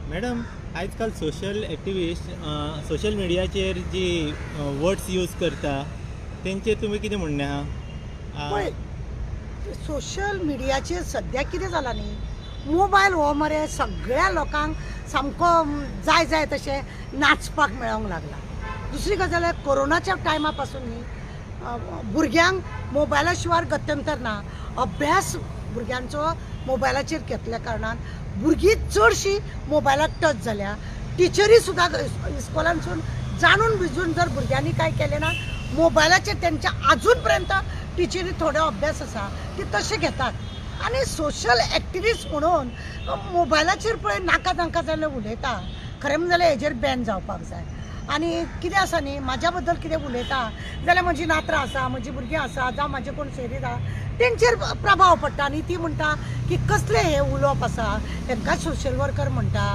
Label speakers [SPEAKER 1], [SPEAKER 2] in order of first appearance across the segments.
[SPEAKER 1] Madam आजकाल social activist social मिडियाचेर जी words use करता तेंचेर तुमी कितें म्हणणें आहा?
[SPEAKER 2] पळय, सोशल मिडियाचेर सद्या कितें जालां न्ही, मोबायल हो मरे सगळ्या लोकांक सामको जाय जाय तशें नाचपाक मेळोंक लागला. दुसरी गजाल कोरोनाच्या टायमा पासून न्ही भुरग्यांक मोबायला शिवाय गत्यंतर ना. अभ्यास भुरग्यांचो मोबायलाचेर घेतल्या कारणान भुरगीं चडशीं मोबायलाक टच जाल्या. टिचरी सुद्दां इस्कॉलांसून जाणून भिजून जर भुरग्यांनी काय केलें ना, मोबायलाचेर तेंच्या आजून पर्यंत टिचरी थोडे अभ्यास आसा ती तशे घेतात. आनी सोशल एक्टिविस्ट म्हणून मोबायलाचेर पळय नाका नाका जाल्यार उलयता. खरें म्हणलें जाल्यार हेजेर बॅन जावपाक जाय. आनी कितें आसा न्ही, म्हाज्या बद्दल कितें उलयता जाल्यार म्हजी नात्रां आसा, म्हजी भुरगीं आसा, जावं म्हाजे कोण सोयरीं आसा तेंचेर प्रभाव पडटा. आनी ती म्हणटा की कसले हे उलोवप आसा, हेंकां सोशल वर्कर म्हणटा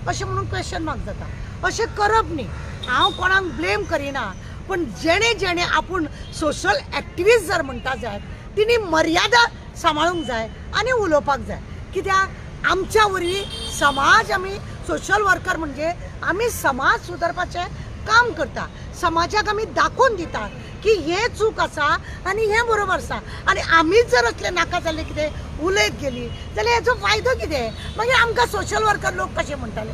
[SPEAKER 2] अशें म्हणून क्वेश्चन मार्क जाता. अशें करप न्ही. हांव कोणाक ब्लेम करिना, पण जेणे जेणे आपूण सोशल एक्टिविस्ट जर म्हणटा जायत तिणी मर्यादा सांबाळूंक जाय आनी उलोवपाक जाय. कित्याक आमच्या वरी समाज आमी सोशल वर्कर म्हणजे आमी समाज सुदारपाचें काम करता. समाजाक आमी दाखोवन दितात की हे चूक आसा आनी हें बरोबर आसा. आनी आमीच जर असले नाका जाल्ले कितें उलयत गेली जाल्यार हेजो फायदो कितें? मागीर आमकां सोशल वर्कर लोक कशे म्हणटाले,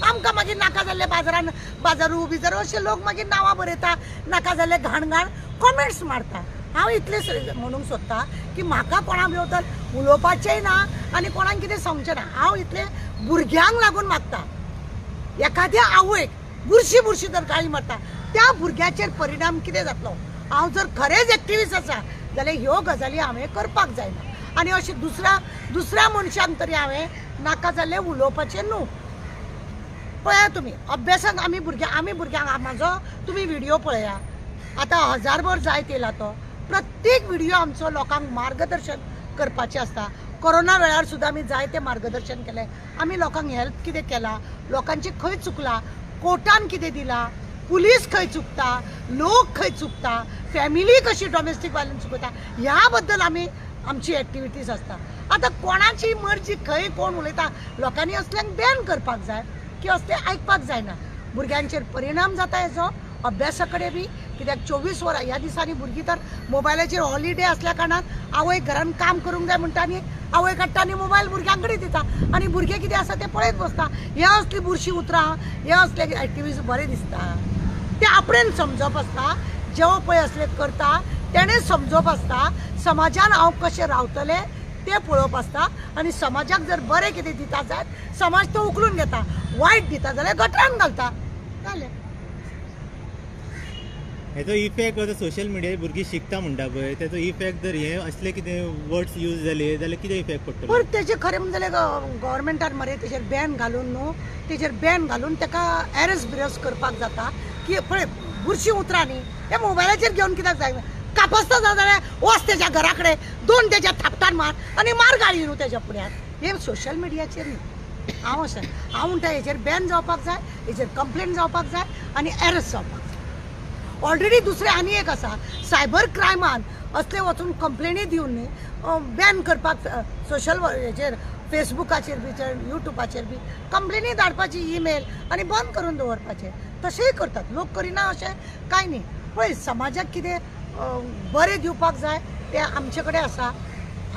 [SPEAKER 2] आमकां मागीर नाका जाल्ले बाजारू बिजारू अशे लोक मागीर नांवां बरयता, नाका जाल्ले घाण घाण कॉमेंट्स मारता. हांव इतलें म्हणूंक सोदतां की म्हाका कोणा भितर उलोवपाचेंय ना आनी कोणाक कितें सांगचें ना. हांव इतलें भुरग्यांक लागून मागता. एखाद्या आवयक बुरशी जर गाळी मारता त्या भुरग्याचेर परिणाम कितें जातलो? हांव जर खरेंच एक्टिविस्ट आसा जाल्यार ह्यो गजाली हांवें करपाक जायना. आनी अशें दुसऱ्या मनशांक तरी हांवें नाका जाल्लें उलोवपाचें न्हू. पळया तुमी अभ्यासाक आमी भुरग्यांक म्हाजो तुमी व्हिडिओ पळया. आतां हजारभर जायत येयला तो. प्रत्येक व्हिडिओ आमचो लोकांक मार्गदर्शन करपाचें आसता. कोरोना वेळार सुद्दां आमी जायतें मार्गदर्शन केलें. आमी लोकांक हेल्प कितें केलां, लोकांचें खंय चुकलां, कोर्टान कितें दिलां, पुलीस खंय चुकता, लोक खंय चुकता, फॅमिली कशी डॉमेस्टीक वायलन्स चुकता, ह्या बद्दल आमची एक्टिविटीज आसता. आतां कोणाची मर्जी खंय कोण उलयता, लोकांनी असल्यांक बॅन करपाक जाय की असलें आयकपाक जायना. भुरग्यांचेर परिणाम जाता हेजो अभ्यासा कडेन बी. कित्याक 24 वरां ह्या दिसांनी भुरगीं तर मोबायलाचेर हॉलिडे असल्या कारणान आवय घरान काम करूंक जाय म्हणटा आनी आवय काडटा आनी मोबायल भुरग्यां कडेन दिता आनी भुरगे कितें आसा तें पळयत बसता. हे असली बुरशी उतरां, हे असले एक्टिविटीज बरें दिसता. ते आपणेन समजप आसता. जेवो पळय असले करता तेणें समजप आसता. समाजान हांव कशें रावतलें तें पळोवप आसता. आनी समाजाक जर बरें कितें दिता जायत समाज तो उखलून घेता. वायट दिता जाल्यार गटरान घालता. जालें.
[SPEAKER 1] हेजो इफेक्ट जो सोशल मिडिया भुरगीं शिकता म्हणटा पळय तेजो इफेक्ट जर हे असले कितें वर्ड्स यूज जाले जाल्यार कितें इफेक्ट पडटलो?
[SPEAKER 2] पण तेजें खरें म्हणजे गव्हर्मेंटान मरे तेजेर बॅन घालून न्हू, तेजेर बॅन घालून ताका एरेस्ट बिरेस्ट करपाक जाता. की पळय बुरशी उतरां न्ही हे मोबायलाचेर घेवन कित्याक जाय? कापस्ता जाल्यार वच तेज्या घरा कडेन 2 तेज्या थापटान मार आनी मार गाळी न्हू तेज्या फुड्यान. हे सोशल मिडियाचेर न्ही. हांव म्हणटा हेजेर बॅन जावपाक जाय, हेजेर कंप्लेन जावपाक जाय आनी एरेस्ट जावपाक जाय. ऑलरेडी दुसरें आनी एक आसा, सायबर क्रायमान असले वचून कंप्लेनी दिवन न्ही बॅन करपाक सोशल हेजेर फेसबुकाचेर बी युट्यूबाचेर बी कंप्लेनी धाडपाची ईमेल आनी बंद करून दवरपाचें. तशेंय करतात लोक. करिना अशें कांय न्ही. पळय समाजाक कितें बरें दिवपाक जाय तें आमचे कडेन आसा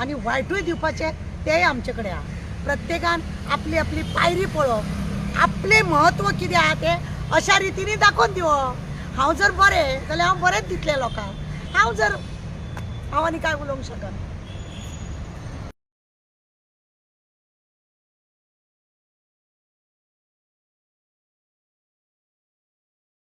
[SPEAKER 2] आनी वायटूय दिवपाचें तेंय आमचे कडेन आसा. प्रत्येकान आपली आपली पायरी पळोवप, आपलें म्हत्व कितें आहा तें अशा रितीनी दाखोवन दिवप. हांव जर बरें जाल्यार हांव बरेंच दितलें लोकांक. हांव आनी काय उलोवंक शकना.